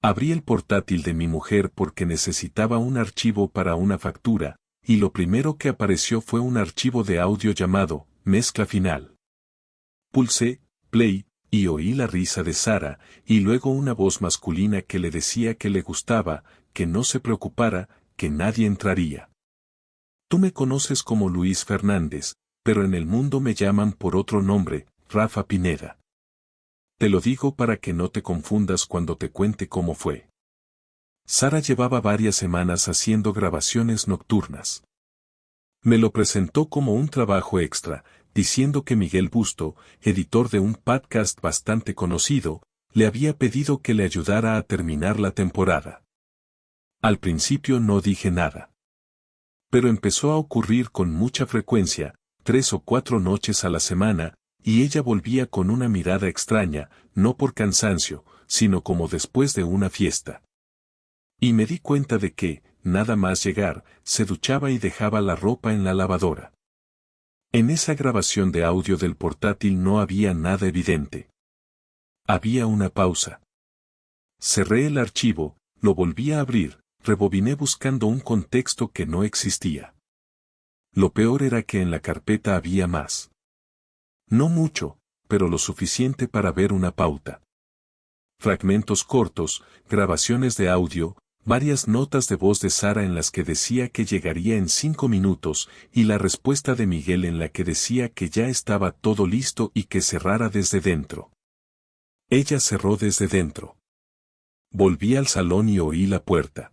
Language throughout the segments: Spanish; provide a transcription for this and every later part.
Abrí el portátil de mi mujer porque necesitaba un archivo para una factura, y lo primero que apareció fue un archivo de audio llamado Mezcla Final. Pulsé play y oí la risa de Sara, y luego una voz masculina que le decía que le gustaba, que no se preocupara, que nadie entraría. Tú me conoces como Luis Fernández, pero en el mundo me llaman por otro nombre, Rafa Pineda. Te lo digo para que no te confundas cuando te cuente cómo fue. Sara llevaba varias semanas haciendo grabaciones nocturnas. Me lo presentó como un trabajo extra, diciendo que Miguel Busto, editor de un podcast bastante conocido, le había pedido que le ayudara a terminar la temporada. Al principio no dije nada. Pero empezó a ocurrir con mucha frecuencia, 3 o 4 noches a la semana, y ella volvía con una mirada extraña, no por cansancio, sino como después de una fiesta. Y me di cuenta de que, nada más llegar, se duchaba y dejaba la ropa en la lavadora. En esa grabación de audio del portátil no había nada evidente. Había una pausa. Cerré el archivo, lo volví a abrir, rebobiné buscando un contexto que no existía. Lo peor era que en la carpeta había más. No mucho, pero lo suficiente para ver una pauta. Fragmentos cortos, grabaciones de audio, varias notas de voz de Sara en las que decía que llegaría en 5 minutos, y la respuesta de Miguel en la que decía que ya estaba todo listo y que cerrara desde dentro. Ella cerró desde dentro. Volví al salón y oí la puerta.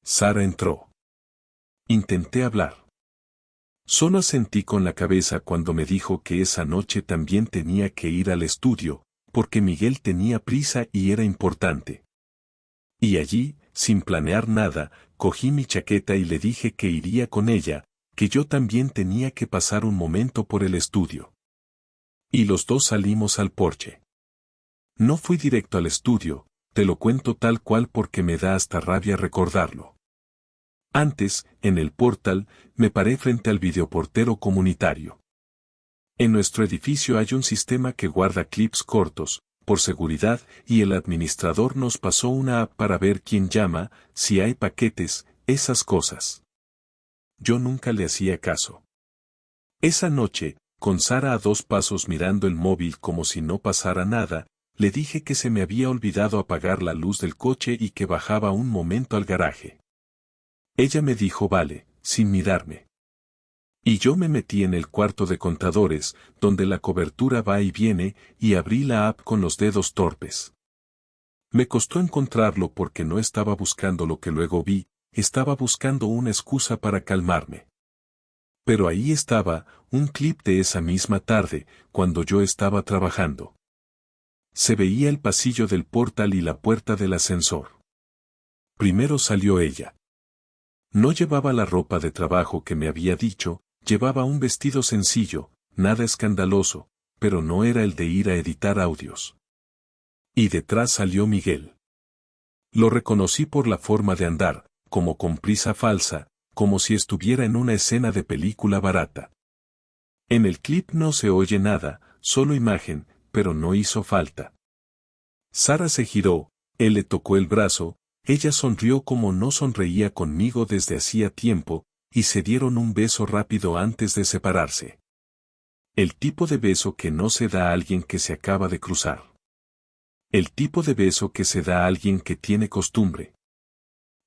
Sara entró. Intenté hablar. Solo asentí con la cabeza cuando me dijo que esa noche también tenía que ir al estudio, porque Miguel tenía prisa y era importante. Y allí, sin planear nada, cogí mi chaqueta y le dije que iría con ella, que yo también tenía que pasar un momento por el estudio. Y los dos salimos al porche. No fui directo al estudio, te lo cuento tal cual porque me da hasta rabia recordarlo. Antes, en el portal, me paré frente al videoportero comunitario. En nuestro edificio hay un sistema que guarda clips cortos, por seguridad, y el administrador nos pasó una app para ver quién llama, si hay paquetes, esas cosas. Yo nunca le hacía caso. Esa noche, con Sara a 2 pasos mirando el móvil como si no pasara nada, le dije que se me había olvidado apagar la luz del coche y que bajaba un momento al garaje. Ella me dijo vale, sin mirarme. Y yo me metí en el cuarto de contadores, donde la cobertura va y viene, y abrí la app con los dedos torpes. Me costó encontrarlo porque no estaba buscando lo que luego vi, estaba buscando una excusa para calmarme. Pero ahí estaba, un clip de esa misma tarde, cuando yo estaba trabajando. Se veía el pasillo del portal y la puerta del ascensor. Primero salió ella. No llevaba la ropa de trabajo que me había dicho, llevaba un vestido sencillo, nada escandaloso, pero no era el de ir a editar audios. Y detrás salió Miguel. Lo reconocí por la forma de andar, como con prisa falsa, como si estuviera en una escena de película barata. En el clip no se oye nada, solo imagen, pero no hizo falta. Sara se giró, él le tocó el brazo, ella sonrió como no sonreía conmigo desde hacía tiempo, y se dieron un beso rápido antes de separarse. El tipo de beso que no se da a alguien que se acaba de cruzar. El tipo de beso que se da a alguien que tiene costumbre.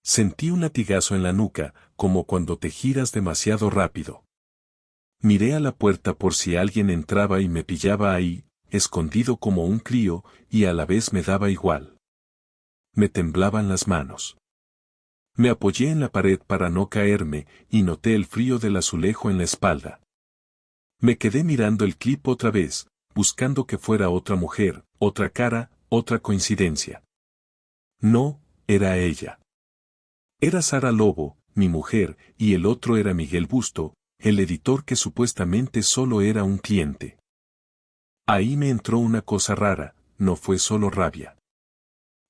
Sentí un latigazo en la nuca, como cuando te giras demasiado rápido. Miré a la puerta por si alguien entraba y me pillaba ahí, escondido como un crío, y a la vez me daba igual. Me temblaban las manos. Me apoyé en la pared para no caerme, y noté el frío del azulejo en la espalda. Me quedé mirando el clip otra vez, buscando que fuera otra mujer, otra cara, otra coincidencia. No, era ella. Era Sara Lobo, mi mujer, y el otro era Miguel Busto, el editor que supuestamente solo era un cliente. Ahí me entró una cosa rara, no fue solo rabia.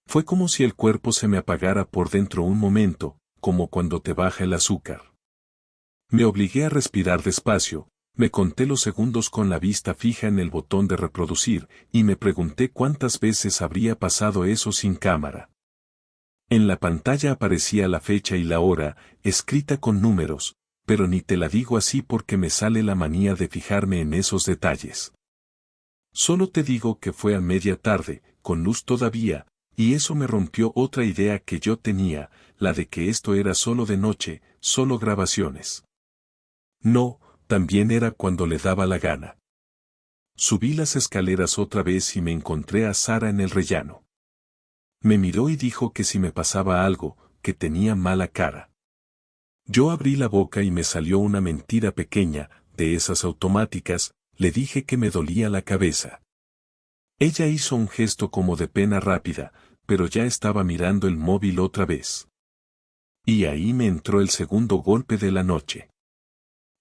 Fue como si el cuerpo se me apagara por dentro un momento, como cuando te baja el azúcar. Me obligué a respirar despacio, me conté los segundos con la vista fija en el botón de reproducir, y me pregunté cuántas veces habría pasado eso sin cámara. En la pantalla aparecía la fecha y la hora, escrita con números, pero ni te la digo así porque me sale la manía de fijarme en esos detalles. Solo te digo que fue a media tarde, con luz todavía, y eso me rompió otra idea que yo tenía, la de que esto era solo de noche, solo grabaciones. No, también era cuando le daba la gana. Subí las escaleras otra vez y me encontré a Sara en el rellano. Me miró y dijo que si me pasaba algo, que tenía mala cara. Yo abrí la boca y me salió una mentira pequeña, de esas automáticas, le dije que me dolía la cabeza. Ella hizo un gesto como de pena rápida, pero ya estaba mirando el móvil otra vez. Y ahí me entró el segundo golpe de la noche.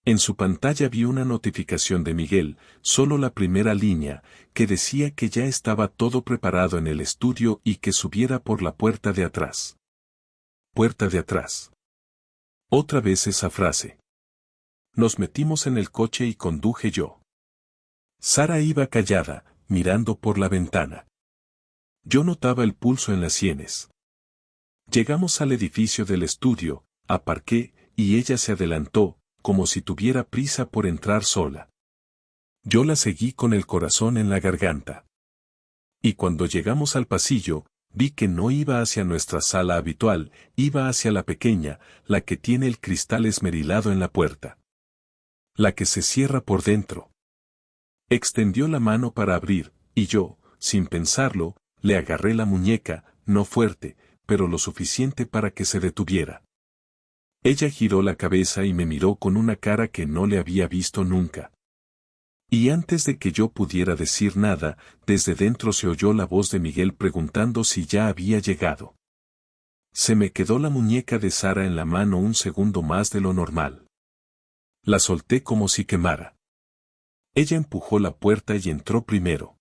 En su pantalla vi una notificación de Miguel, solo la primera línea, que decía que ya estaba todo preparado en el estudio y que subiera por la puerta de atrás. Puerta de atrás. Otra vez esa frase. Nos metimos en el coche y conduje yo. Sara iba callada, mirando por la ventana. Yo notaba el pulso en las sienes. Llegamos al edificio del estudio, aparqué, y ella se adelantó, como si tuviera prisa por entrar sola. Yo la seguí con el corazón en la garganta. Y cuando llegamos al pasillo, vi que no iba hacia nuestra sala habitual, iba hacia la pequeña, la que tiene el cristal esmerilado en la puerta. La que se cierra por dentro. Extendió la mano para abrir, y yo, sin pensarlo, le agarré la muñeca, no fuerte, pero lo suficiente para que se detuviera. Ella giró la cabeza y me miró con una cara que no le había visto nunca. Y antes de que yo pudiera decir nada, desde dentro se oyó la voz de Miguel preguntando si ya había llegado. Se me quedó la muñeca de Sara en la mano un segundo más de lo normal. La solté como si quemara. Ella empujó la puerta y entró primero.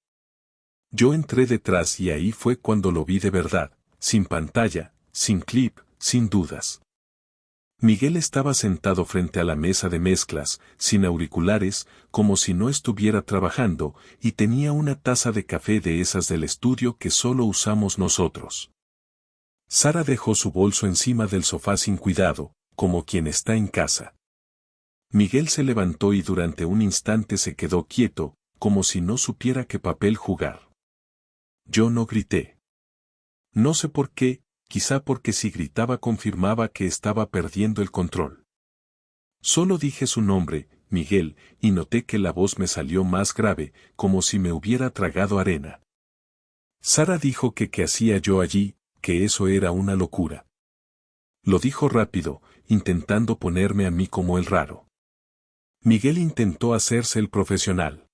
Yo entré detrás y ahí fue cuando lo vi de verdad, sin pantalla, sin clip, sin dudas. Miguel estaba sentado frente a la mesa de mezclas, sin auriculares, como si no estuviera trabajando, y tenía una taza de café de esas del estudio que solo usamos nosotros. Sara dejó su bolso encima del sofá sin cuidado, como quien está en casa. Miguel se levantó y durante un instante se quedó quieto, como si no supiera qué papel jugar. Yo no grité. No sé por qué, quizá porque si gritaba confirmaba que estaba perdiendo el control. Solo dije su nombre, Miguel, y noté que la voz me salió más grave, como si me hubiera tragado arena. Sara dijo que qué hacía yo allí, que eso era una locura. Lo dijo rápido, intentando ponerme a mí como el raro. Miguel intentó hacerse el profesional.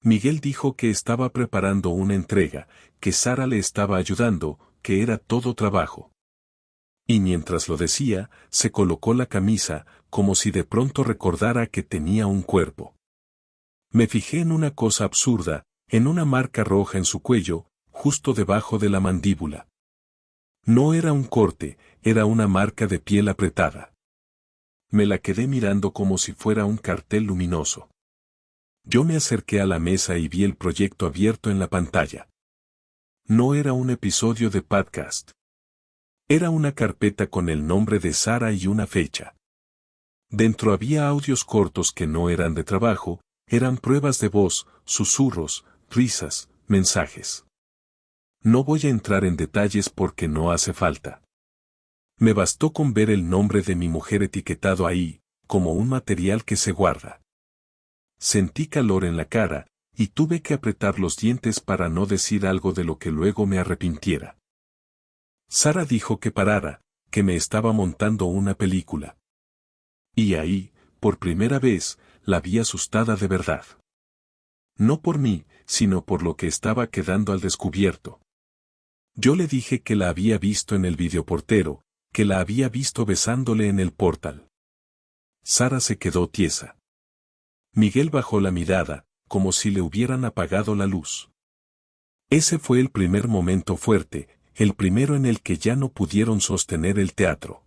Miguel dijo que estaba preparando una entrega, que Sara le estaba ayudando, que era todo trabajo. Y mientras lo decía, se colocó la camisa, como si de pronto recordara que tenía un cuerpo. Me fijé en una cosa absurda, en una marca roja en su cuello, justo debajo de la mandíbula. No era un corte, era una marca de piel apretada. Me la quedé mirando como si fuera un cartel luminoso. Yo me acerqué a la mesa y vi el proyecto abierto en la pantalla. No era un episodio de podcast. Era una carpeta con el nombre de Sara y una fecha. Dentro había audios cortos que no eran de trabajo, eran pruebas de voz, susurros, risas, mensajes. No voy a entrar en detalles porque no hace falta. Me bastó con ver el nombre de mi mujer etiquetado ahí, como un material que se guarda. Sentí calor en la cara, y tuve que apretar los dientes para no decir algo de lo que luego me arrepintiera. Sara dijo que parara, que me estaba montando una película. Y ahí, por primera vez, la vi asustada de verdad. No por mí, sino por lo que estaba quedando al descubierto. Yo le dije que la había visto en el videoportero, que la había visto besándole en el portal. Sara se quedó tiesa. Miguel bajó la mirada, como si le hubieran apagado la luz. Ese fue el primer momento fuerte, el primero en el que ya no pudieron sostener el teatro.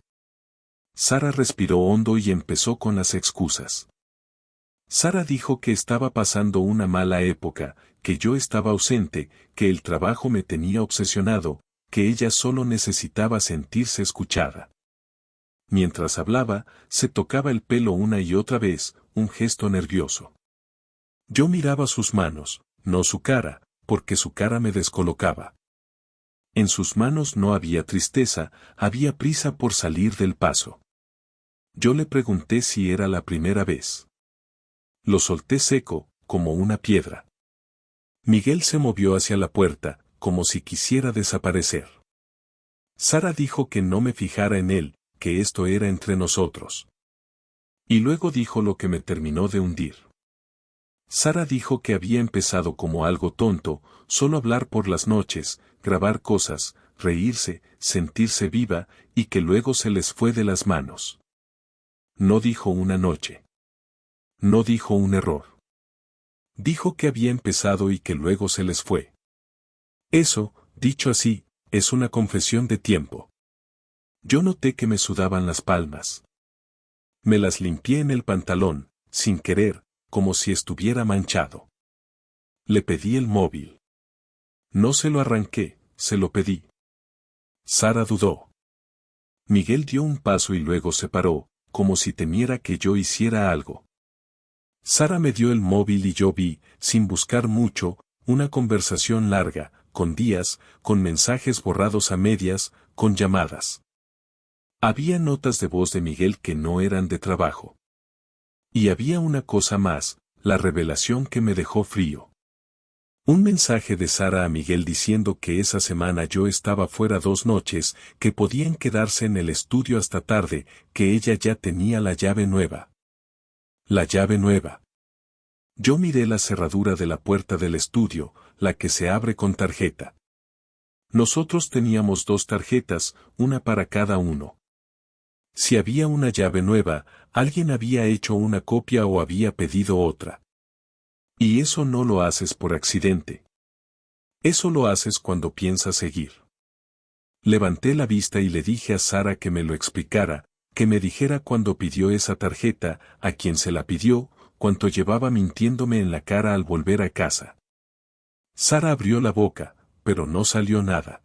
Sara respiró hondo y empezó con las excusas. Sara dijo que estaba pasando una mala época, que yo estaba ausente, que el trabajo me tenía obsesionado, que ella solo necesitaba sentirse escuchada. Mientras hablaba, se tocaba el pelo una y otra vez, un gesto nervioso. Yo miraba sus manos, no su cara, porque su cara me descolocaba. En sus manos no había tristeza, había prisa por salir del paso. Yo le pregunté si era la primera vez. Lo solté seco, como una piedra. Miguel se movió hacia la puerta, como si quisiera desaparecer. Sara dijo que no me fijara en él, que esto era entre nosotros. Y luego dijo lo que me terminó de hundir. Sara dijo que había empezado como algo tonto, solo hablar por las noches, grabar cosas, reírse, sentirse viva, y que luego se les fue de las manos. No dijo una noche. No dijo un error. Dijo que había empezado y que luego se les fue. Eso, dicho así, es una confesión de tiempo. Yo noté que me sudaban las palmas. Me las limpié en el pantalón, sin querer, como si estuviera manchado. Le pedí el móvil. No se lo arranqué, se lo pedí. Sara dudó. Miguel dio un paso y luego se paró, como si temiera que yo hiciera algo. Sara me dio el móvil y yo vi, sin buscar mucho, una conversación larga, con días, con mensajes borrados a medias, con llamadas. Había notas de voz de Miguel que no eran de trabajo. Y había una cosa más, la revelación que me dejó frío. Un mensaje de Sara a Miguel diciendo que esa semana yo estaba fuera 2 noches, que podían quedarse en el estudio hasta tarde, que ella ya tenía la llave nueva. La llave nueva. Yo miré la cerradura de la puerta del estudio, la que se abre con tarjeta. Nosotros teníamos 2 tarjetas, una para cada uno. Si había una llave nueva, alguien había hecho una copia o había pedido otra. Y eso no lo haces por accidente. Eso lo haces cuando piensas seguir. Levanté la vista y le dije a Sara que me lo explicara, que me dijera cuándo pidió esa tarjeta, a quién se la pidió, cuánto llevaba mintiéndome en la cara al volver a casa. Sara abrió la boca, pero no salió nada.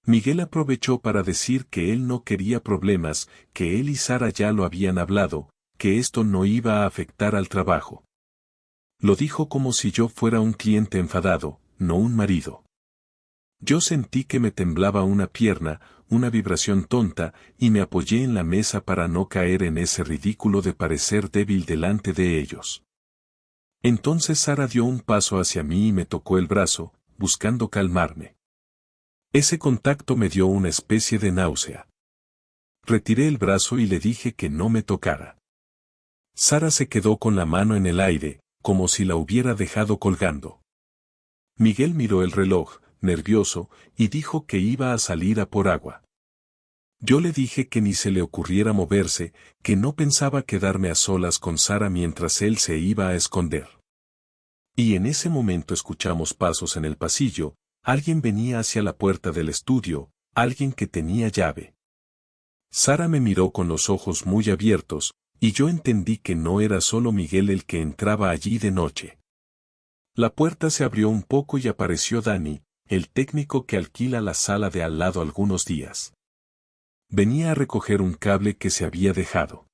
Miguel aprovechó para decir que él no quería problemas, que él y Sara ya lo habían hablado, que esto no iba a afectar al trabajo. Lo dijo como si yo fuera un cliente enfadado, no un marido. Yo sentí que me temblaba una pierna, una vibración tonta, y me apoyé en la mesa para no caer en ese ridículo de parecer débil delante de ellos. Entonces Sara dio un paso hacia mí y me tocó el brazo, buscando calmarme. Ese contacto me dio una especie de náusea. Retiré el brazo y le dije que no me tocara. Sara se quedó con la mano en el aire, como si la hubiera dejado colgando. Miguel miró el reloj, nervioso, y dijo que iba a salir a por agua. Yo le dije que ni se le ocurriera moverse, que no pensaba quedarme a solas con Sara mientras él se iba a esconder. Y en ese momento escuchamos pasos en el pasillo, alguien venía hacia la puerta del estudio, alguien que tenía llave. Sara me miró con los ojos muy abiertos, y yo entendí que no era solo Miguel el que entraba allí de noche. La puerta se abrió un poco y apareció Dani, el técnico que alquila la sala de al lado algunos días. Venía a recoger un cable que se había dejado.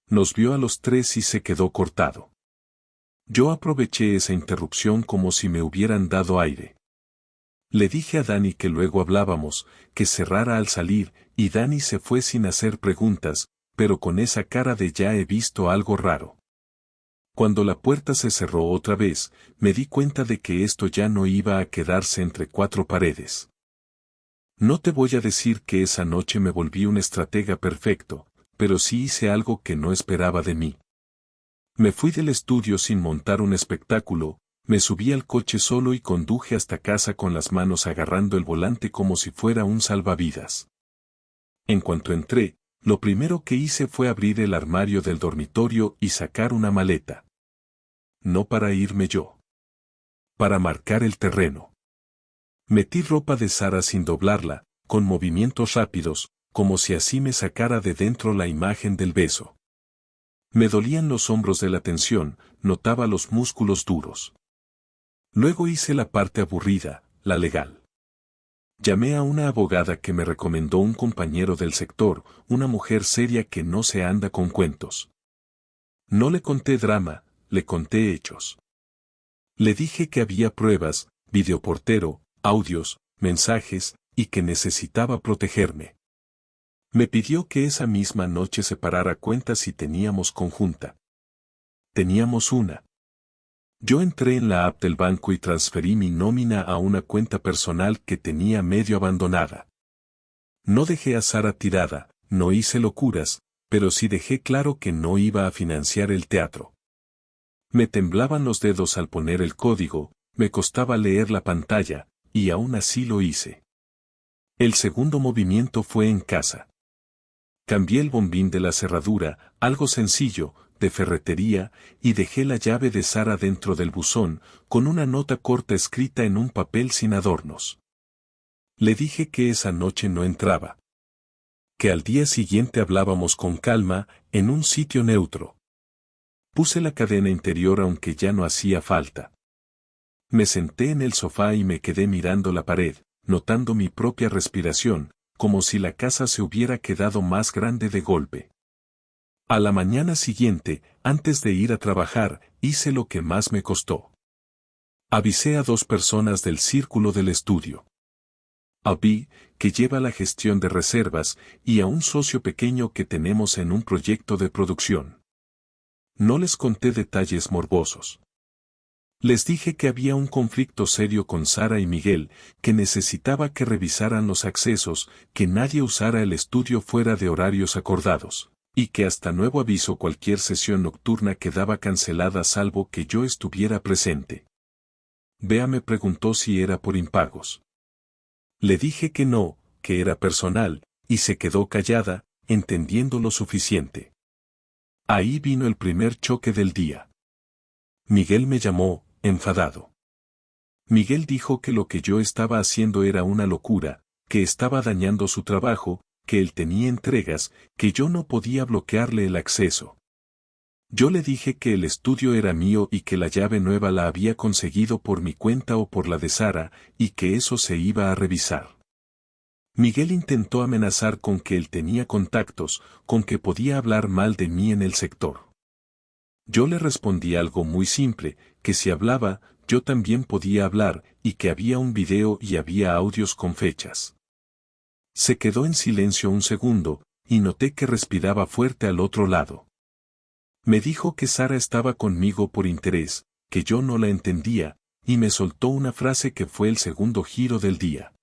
Nos vio a los 3 y se quedó cortado. Yo aproveché esa interrupción como si me hubieran dado aire. Le dije a Dani que luego hablábamos, que cerrara al salir, y Dani se fue sin hacer preguntas, pero con esa cara de ya he visto algo raro. Cuando la puerta se cerró otra vez, me di cuenta de que esto ya no iba a quedarse entre 4 paredes. No te voy a decir que esa noche me volví un estratega perfecto, pero sí hice algo que no esperaba de mí. Me fui del estudio sin montar un espectáculo, me subí al coche solo y conduje hasta casa con las manos agarrando el volante como si fuera un salvavidas. En cuanto entré, lo primero que hice fue abrir el armario del dormitorio y sacar una maleta. No para irme yo. Para marcar el terreno. Metí ropa de Sara sin doblarla, con movimientos rápidos, como si así me sacara de dentro la imagen del beso. Me dolían los hombros de la tensión, notaba los músculos duros. Luego hice la parte aburrida, la legal. Llamé a una abogada que me recomendó un compañero del sector, una mujer seria que no se anda con cuentos. No le conté drama, le conté hechos. Le dije que había pruebas, videoportero, audios, mensajes, y que necesitaba protegerme. Me pidió que esa misma noche separara cuentas si teníamos conjunta. Teníamos una. Yo entré en la app del banco y transferí mi nómina a una cuenta personal que tenía medio abandonada. No dejé a Sara tirada, no hice locuras, pero sí dejé claro que no iba a financiar el teatro. Me temblaban los dedos al poner el código, me costaba leer la pantalla, y aún así lo hice. El segundo movimiento fue en casa. Cambié el bombín de la cerradura, algo sencillo, de ferretería, y dejé la llave de Sara dentro del buzón, con una nota corta escrita en un papel sin adornos. Le dije que esa noche no entraba. Que al día siguiente hablábamos con calma, en un sitio neutro. Puse la cadena interior aunque ya no hacía falta. Me senté en el sofá y me quedé mirando la pared, notando mi propia respiración, como si la casa se hubiera quedado más grande de golpe. A la mañana siguiente, antes de ir a trabajar, hice lo que más me costó. Avisé a 2 personas del círculo del estudio. A Vi, que lleva la gestión de reservas, y a un socio pequeño que tenemos en un proyecto de producción. No les conté detalles morbosos. Les dije que había un conflicto serio con Sara y Miguel, que necesitaba que revisaran los accesos, que nadie usara el estudio fuera de horarios acordados, y que hasta nuevo aviso cualquier sesión nocturna quedaba cancelada salvo que yo estuviera presente. Bea me preguntó si era por impagos. Le dije que no, que era personal, y se quedó callada, entendiendo lo suficiente. Ahí vino el primer choque del día. Miguel me llamó, enfadado. Miguel dijo que lo que yo estaba haciendo era una locura, que estaba dañando su trabajo, que él tenía entregas, que yo no podía bloquearle el acceso. Yo le dije que el estudio era mío y que la llave nueva la había conseguido por mi cuenta o por la de Sara, y que eso se iba a revisar. Miguel intentó amenazar con que él tenía contactos, con que podía hablar mal de mí en el sector. Yo le respondí algo muy simple, que si hablaba, yo también podía hablar, y que había un video y había audios con fechas. Se quedó en silencio un segundo, y noté que respiraba fuerte al otro lado. Me dijo que Sara estaba conmigo por interés, que yo no la entendía, y me soltó una frase que fue el segundo giro del día.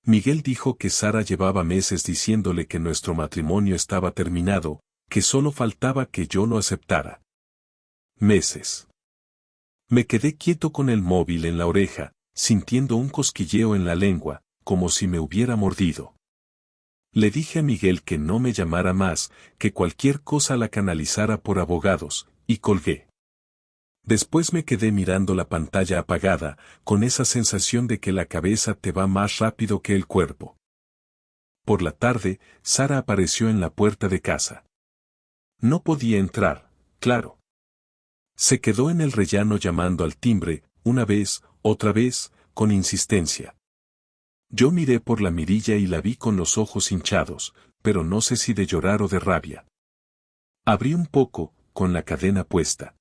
Miguel dijo que Sara llevaba meses diciéndole que nuestro matrimonio estaba terminado, que solo faltaba que yo lo aceptara. Meses. Me quedé quieto con el móvil en la oreja, sintiendo un cosquilleo en la lengua, como si me hubiera mordido. Le dije a Miguel que no me llamara más, que cualquier cosa la canalizara por abogados, y colgué. Después me quedé mirando la pantalla apagada, con esa sensación de que la cabeza te va más rápido que el cuerpo. Por la tarde, Sara apareció en la puerta de casa. No podía entrar, claro. Se quedó en el rellano llamando al timbre, una vez, otra vez, con insistencia. Yo miré por la mirilla y la vi con los ojos hinchados, pero no sé si de llorar o de rabia. Abrí un poco, con la cadena puesta.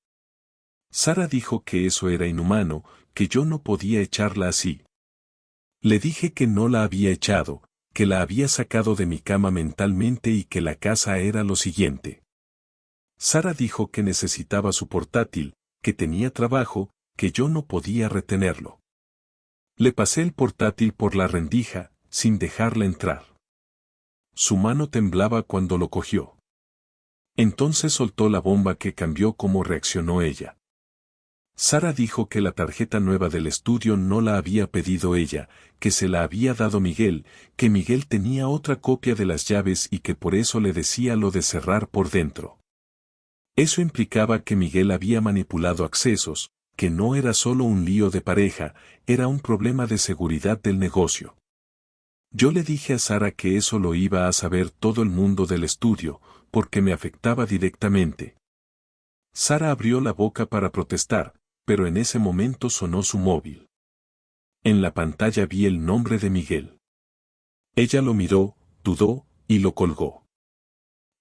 Sara dijo que eso era inhumano, que yo no podía echarla así. Le dije que no la había echado, que la había sacado de mi cama mentalmente y que la casa era lo siguiente. Sara dijo que necesitaba su portátil, que tenía trabajo, que yo no podía retenerlo. Le pasé el portátil por la rendija, sin dejarla entrar. Su mano temblaba cuando lo cogió. Entonces soltó la bomba que cambió cómo reaccionó ella. Sara dijo que la tarjeta nueva del estudio no la había pedido ella, que se la había dado Miguel, que Miguel tenía otra copia de las llaves y que por eso le decía lo de cerrar por dentro. Eso implicaba que Miguel había manipulado accesos, que no era solo un lío de pareja, era un problema de seguridad del negocio. Yo le dije a Sara que eso lo iba a saber todo el mundo del estudio, porque me afectaba directamente. Sara abrió la boca para protestar, pero en ese momento sonó su móvil. En la pantalla vi el nombre de Miguel. Ella lo miró, dudó, y lo colgó.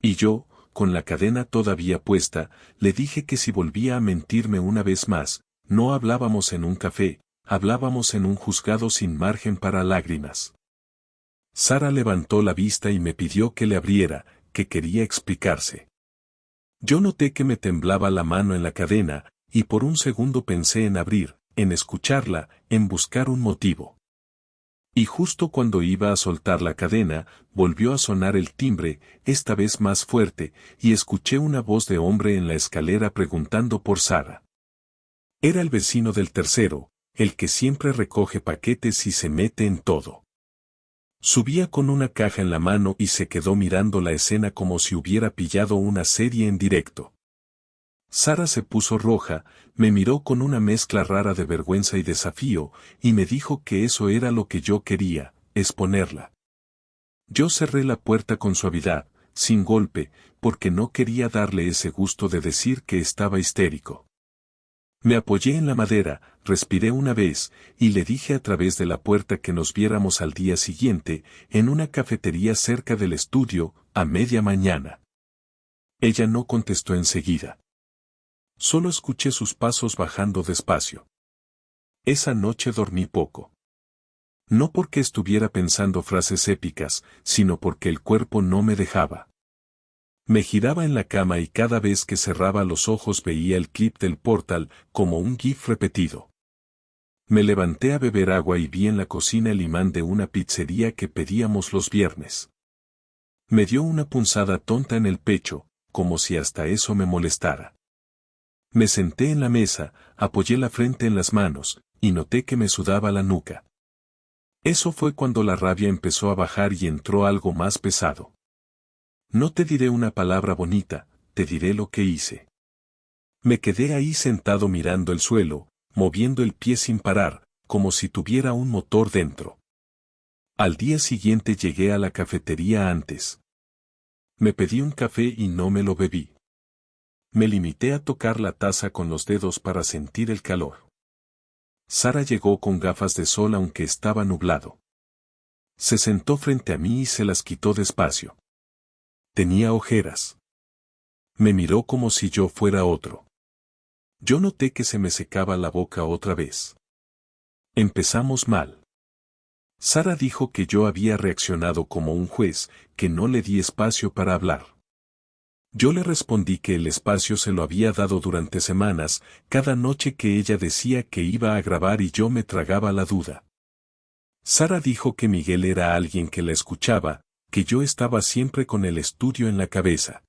Y yo, con la cadena todavía puesta, le dije que si volvía a mentirme una vez más, no hablábamos en un café, hablábamos en un juzgado sin margen para lágrimas. Sara levantó la vista y me pidió que le abriera, que quería explicarse. Yo noté que me temblaba la mano en la cadena, y por un segundo pensé en abrir, en escucharla, en buscar un motivo. Y justo cuando iba a soltar la cadena, volvió a sonar el timbre, esta vez más fuerte, y escuché una voz de hombre en la escalera preguntando por Sara. Era el vecino del tercero, el que siempre recoge paquetes y se mete en todo. Subía con una caja en la mano y se quedó mirando la escena como si hubiera pillado una serie en directo. Sara se puso roja, me miró con una mezcla rara de vergüenza y desafío, y me dijo que eso era lo que yo quería, exponerla. Yo cerré la puerta con suavidad, sin golpe, porque no quería darle ese gusto de decir que estaba histérico. Me apoyé en la madera, respiré una vez, y le dije a través de la puerta que nos viéramos al día siguiente, en una cafetería cerca del estudio, a media mañana. Ella no contestó enseguida. Solo escuché sus pasos bajando despacio. Esa noche dormí poco. No porque estuviera pensando frases épicas, sino porque el cuerpo no me dejaba. Me giraba en la cama y cada vez que cerraba los ojos veía el clip del Portal, como un GIF repetido. Me levanté a beber agua y vi en la cocina el imán de una pizzería que pedíamos los viernes. Me dio una punzada tonta en el pecho, como si hasta eso me molestara. Me senté en la mesa, apoyé la frente en las manos, y noté que me sudaba la nuca. Eso fue cuando la rabia empezó a bajar y entró algo más pesado. No te diré una palabra bonita, te diré lo que hice. Me quedé ahí sentado mirando el suelo, moviendo el pie sin parar, como si tuviera un motor dentro. Al día siguiente llegué a la cafetería antes. Me pedí un café y no me lo bebí. Me limité a tocar la taza con los dedos para sentir el calor. Sara llegó con gafas de sol aunque estaba nublado. Se sentó frente a mí y se las quitó despacio. Tenía ojeras. Me miró como si yo fuera otro. Yo noté que se me secaba la boca otra vez. Empezamos mal. Sara dijo que yo había reaccionado como un juez, que no le di espacio para hablar. Yo le respondí que el espacio se lo había dado durante semanas, cada noche que ella decía que iba a grabar y yo me tragaba la duda. Sara dijo que Miguel era alguien que la escuchaba, que yo estaba siempre con el estudio en la cabeza.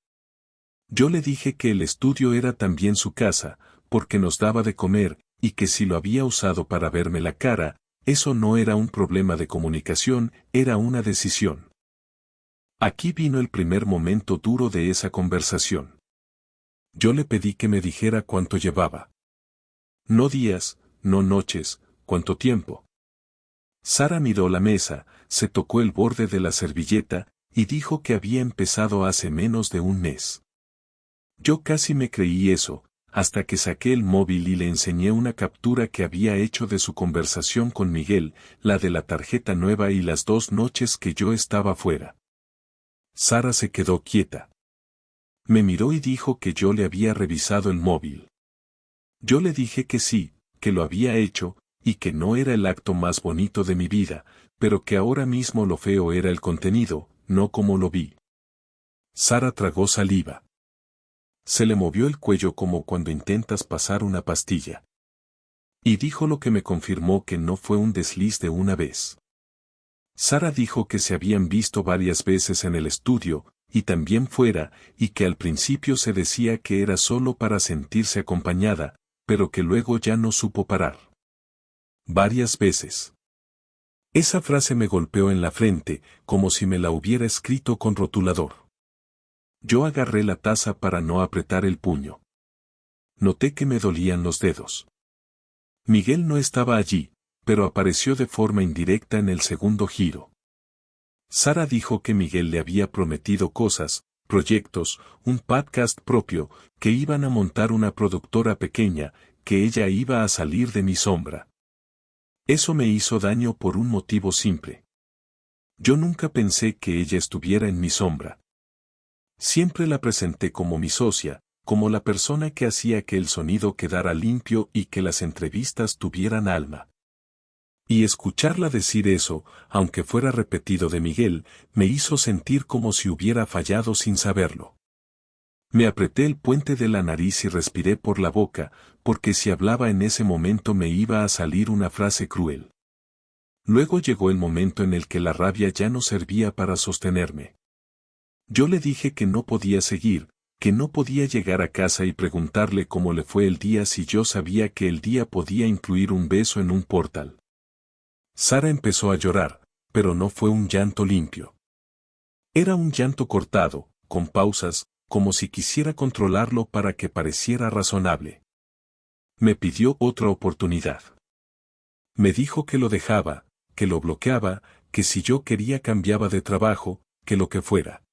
Yo le dije que el estudio era también su casa, porque nos daba de comer, y que si lo había usado para verme la cara, eso no era un problema de comunicación, era una decisión. Aquí vino el primer momento duro de esa conversación. Yo le pedí que me dijera cuánto llevaba. No días, no noches, cuánto tiempo. Sara miró la mesa, se tocó el borde de la servilleta, y dijo que había empezado hace menos de un mes. Yo casi me creí eso, hasta que saqué el móvil y le enseñé una captura que había hecho de su conversación con Miguel, la de la tarjeta nueva y las 2 noches que yo estaba fuera. Sara se quedó quieta. Me miró y dijo que yo le había revisado el móvil. Yo le dije que sí, que lo había hecho, y que no era el acto más bonito de mi vida, pero que ahora mismo lo feo era el contenido, no como lo vi. Sara tragó saliva. Se le movió el cuello como cuando intentas pasar una pastilla. Y dijo lo que me confirmó que no fue un desliz de una vez. Sara dijo que se habían visto varias veces en el estudio, y también fuera, y que al principio se decía que era solo para sentirse acompañada, pero que luego ya no supo parar. Varias veces. Esa frase me golpeó en la frente, como si me la hubiera escrito con rotulador. Yo agarré la taza para no apretar el puño. Noté que me dolían los dedos. Miguel no estaba allí, pero apareció de forma indirecta en el segundo giro. Sara dijo que Miguel le había prometido cosas, proyectos, un podcast propio, que iban a montar una productora pequeña, que ella iba a salir de mi sombra. Eso me hizo daño por un motivo simple. Yo nunca pensé que ella estuviera en mi sombra. Siempre la presenté como mi socia, como la persona que hacía que el sonido quedara limpio y que las entrevistas tuvieran alma. Y escucharla decir eso, aunque fuera repetido de Miguel, me hizo sentir como si hubiera fallado sin saberlo. Me apreté el puente de la nariz y respiré por la boca, porque si hablaba en ese momento me iba a salir una frase cruel. Luego llegó el momento en el que la rabia ya no servía para sostenerme. Yo le dije que no podía seguir, que no podía llegar a casa y preguntarle cómo le fue el día si yo sabía que el día podía incluir un beso en un portal. Sara empezó a llorar, pero no fue un llanto limpio. Era un llanto cortado, con pausas, como si quisiera controlarlo para que pareciera razonable. Me pidió otra oportunidad. Me dijo que lo dejaba, que lo bloqueaba, que si yo quería cambiaba de trabajo, que lo que fuera.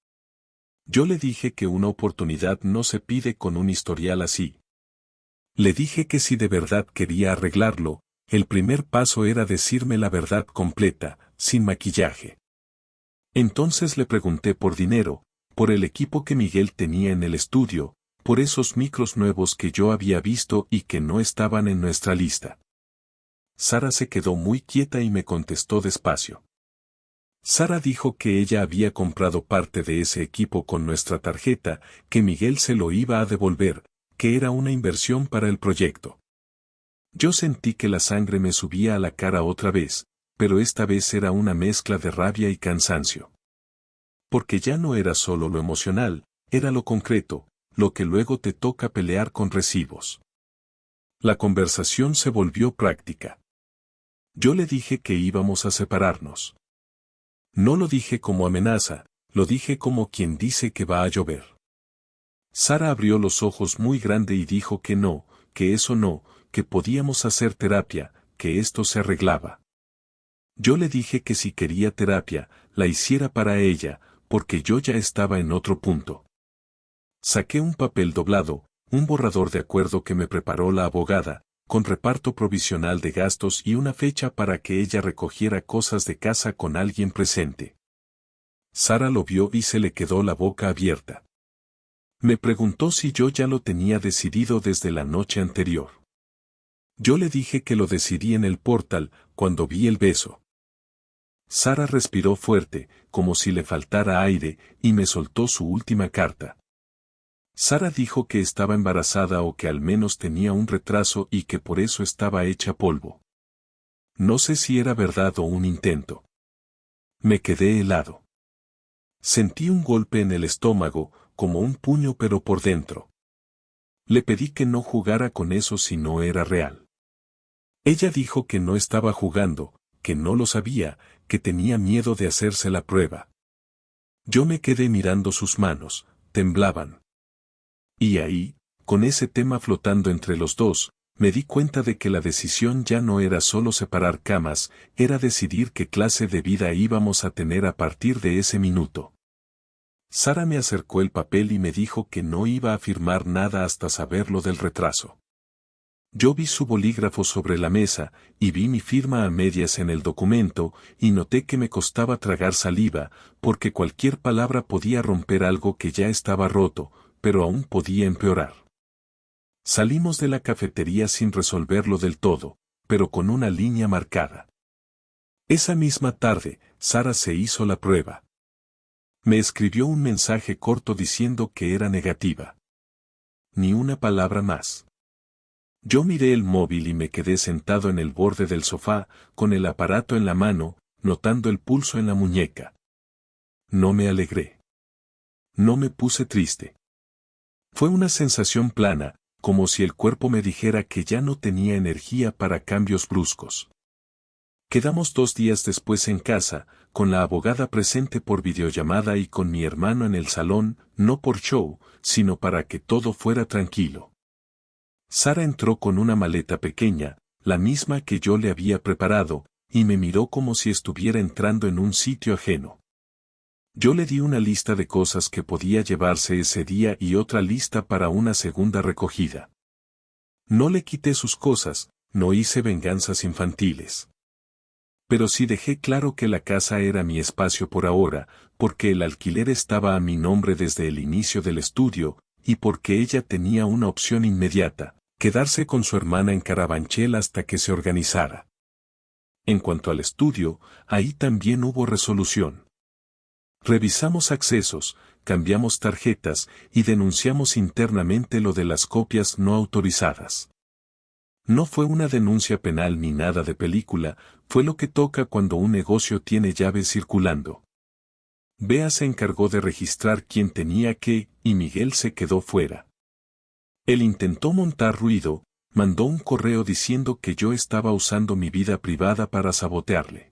Yo le dije que una oportunidad no se pide con un historial así. Le dije que si de verdad quería arreglarlo, el primer paso era decirme la verdad completa, sin maquillaje. Entonces le pregunté por dinero, por el equipo que Miguel tenía en el estudio, por esos micros nuevos que yo había visto y que no estaban en nuestra lista. Sara se quedó muy quieta y me contestó despacio. Sara dijo que ella había comprado parte de ese equipo con nuestra tarjeta, que Miguel se lo iba a devolver, que era una inversión para el proyecto. Yo sentí que la sangre me subía a la cara otra vez, pero esta vez era una mezcla de rabia y cansancio. Porque ya no era solo lo emocional, era lo concreto, lo que luego te toca pelear con recibos. La conversación se volvió práctica. Yo le dije que íbamos a separarnos. No lo dije como amenaza, lo dije como quien dice que va a llover. Sara abrió los ojos muy grande y dijo que no, que eso no, que podíamos hacer terapia, que esto se arreglaba. Yo le dije que si quería terapia, la hiciera para ella, porque yo ya estaba en otro punto. Saqué un papel doblado, un borrador de acuerdo que me preparó la abogada, con reparto provisional de gastos y una fecha para que ella recogiera cosas de casa con alguien presente. Sara lo vio y se le quedó la boca abierta. Me preguntó si yo ya lo tenía decidido desde la noche anterior. Yo le dije que lo decidí en el portal, cuando vi el beso. Sara respiró fuerte, como si le faltara aire, y me soltó su última carta. Sara dijo que estaba embarazada o que al menos tenía un retraso y que por eso estaba hecha polvo. No sé si era verdad o un intento. Me quedé helado. Sentí un golpe en el estómago, como un puño pero por dentro. Le pedí que no jugara con eso si no era real. Ella dijo que no estaba jugando, que no lo sabía, que tenía miedo de hacerse la prueba. Yo me quedé mirando sus manos, temblaban. Y ahí, con ese tema flotando entre los dos, me di cuenta de que la decisión ya no era solo separar camas, era decidir qué clase de vida íbamos a tener a partir de ese minuto. Sara me acercó el papel y me dijo que no iba a firmar nada hasta saber lo del retraso. Yo vi su bolígrafo sobre la mesa, y vi mi firma a medias en el documento, y noté que me costaba tragar saliva, porque cualquier palabra podía romper algo que ya estaba roto, pero aún podía empeorar. Salimos de la cafetería sin resolverlo del todo, pero con una línea marcada. Esa misma tarde, Sara se hizo la prueba. Me escribió un mensaje corto diciendo que era negativa. Ni una palabra más. Yo miré el móvil y me quedé sentado en el borde del sofá, con el aparato en la mano, notando el pulso en la muñeca. No me alegré. No me puse triste. Fue una sensación plana, como si el cuerpo me dijera que ya no tenía energía para cambios bruscos. Quedamos 2 días después en casa, con la abogada presente por videollamada y con mi hermano en el salón, no por show, sino para que todo fuera tranquilo. Sara entró con una maleta pequeña, la misma que yo le había preparado, y me miró como si estuviera entrando en un sitio ajeno. Yo le di una lista de cosas que podía llevarse ese día y otra lista para una segunda recogida. No le quité sus cosas, no hice venganzas infantiles. Pero sí dejé claro que la casa era mi espacio por ahora, porque el alquiler estaba a mi nombre desde el inicio del estudio, y porque ella tenía una opción inmediata, quedarse con su hermana en Carabanchel hasta que se organizara. En cuanto al estudio, ahí también hubo resolución. Revisamos accesos, cambiamos tarjetas y denunciamos internamente lo de las copias no autorizadas. No fue una denuncia penal ni nada de película, fue lo que toca cuando un negocio tiene llaves circulando. Bea se encargó de registrar quién tenía qué, y Miguel se quedó fuera. Él intentó montar ruido, mandó un correo diciendo que yo estaba usando mi vida privada para sabotearle.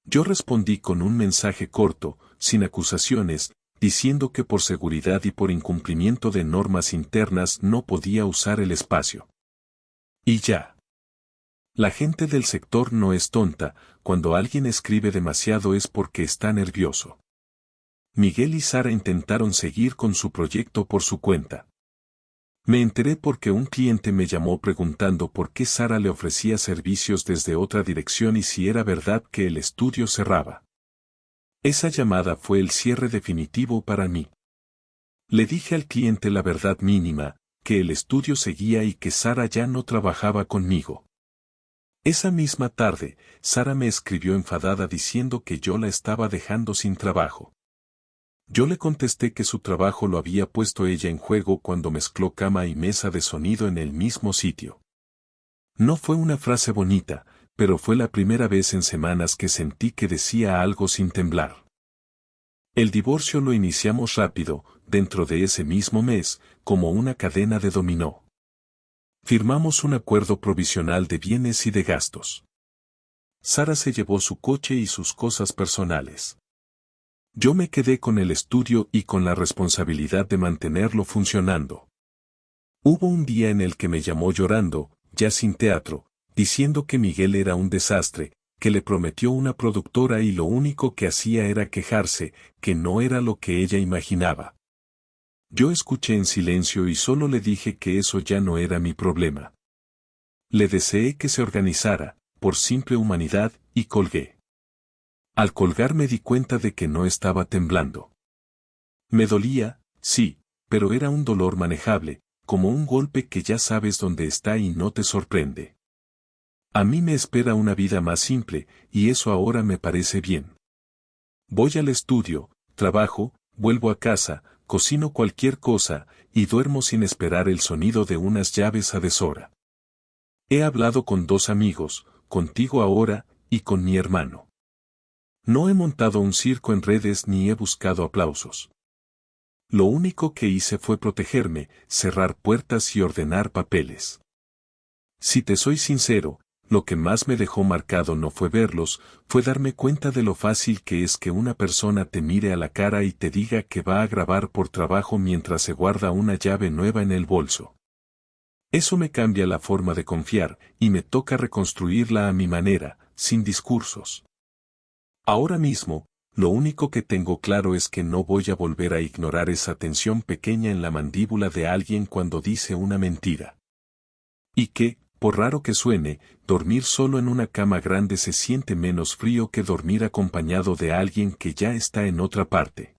Yo respondí con un mensaje corto, sin acusaciones, diciendo que por seguridad y por incumplimiento de normas internas no podía usar el espacio. Y ya. La gente del sector no es tonta, cuando alguien escribe demasiado es porque está nervioso. Miguel y Sara intentaron seguir con su proyecto por su cuenta. Me enteré porque un cliente me llamó preguntando por qué Sara le ofrecía servicios desde otra dirección y si era verdad que el estudio cerraba. Esa llamada fue el cierre definitivo para mí. Le dije al cliente la verdad mínima, que el estudio seguía y que Sara ya no trabajaba conmigo. Esa misma tarde, Sara me escribió enfadada diciendo que yo la estaba dejando sin trabajo. Yo le contesté que su trabajo lo había puesto ella en juego cuando mezcló cama y mesa de sonido en el mismo sitio. No fue una frase bonita, pero fue la primera vez en semanas que sentí que decía algo sin temblar. El divorcio lo iniciamos rápido, dentro de ese mismo mes, como una cadena de dominó. Firmamos un acuerdo provisional de bienes y de gastos. Sara se llevó su coche y sus cosas personales. Yo me quedé con el estudio y con la responsabilidad de mantenerlo funcionando. Hubo un día en el que me llamó llorando, ya sin teatro, diciendo que Miguel era un desastre, que le prometió una productora y lo único que hacía era quejarse, que no era lo que ella imaginaba. Yo escuché en silencio y solo le dije que eso ya no era mi problema. Le deseé que se organizara, por simple humanidad, y colgué. Al colgar me di cuenta de que no estaba temblando. Me dolía, sí, pero era un dolor manejable, como un golpe que ya sabes dónde está y no te sorprende. A mí me espera una vida más simple, y eso ahora me parece bien. Voy al estudio, trabajo, vuelvo a casa, cocino cualquier cosa, y duermo sin esperar el sonido de unas llaves a deshora. He hablado con 2 amigos, contigo ahora, y con mi hermano. No he montado un circo en redes ni he buscado aplausos. Lo único que hice fue protegerme, cerrar puertas y ordenar papeles. Si te soy sincero, lo que más me dejó marcado no fue verlos, fue darme cuenta de lo fácil que es que una persona te mire a la cara y te diga que va a grabar por trabajo mientras se guarda una llave nueva en el bolso. Eso me cambia la forma de confiar, y me toca reconstruirla a mi manera, sin discursos. Ahora mismo, lo único que tengo claro es que no voy a volver a ignorar esa tensión pequeña en la mandíbula de alguien cuando dice una mentira. Y que, por raro que suene, dormir solo en una cama grande se siente menos frío que dormir acompañado de alguien que ya está en otra parte.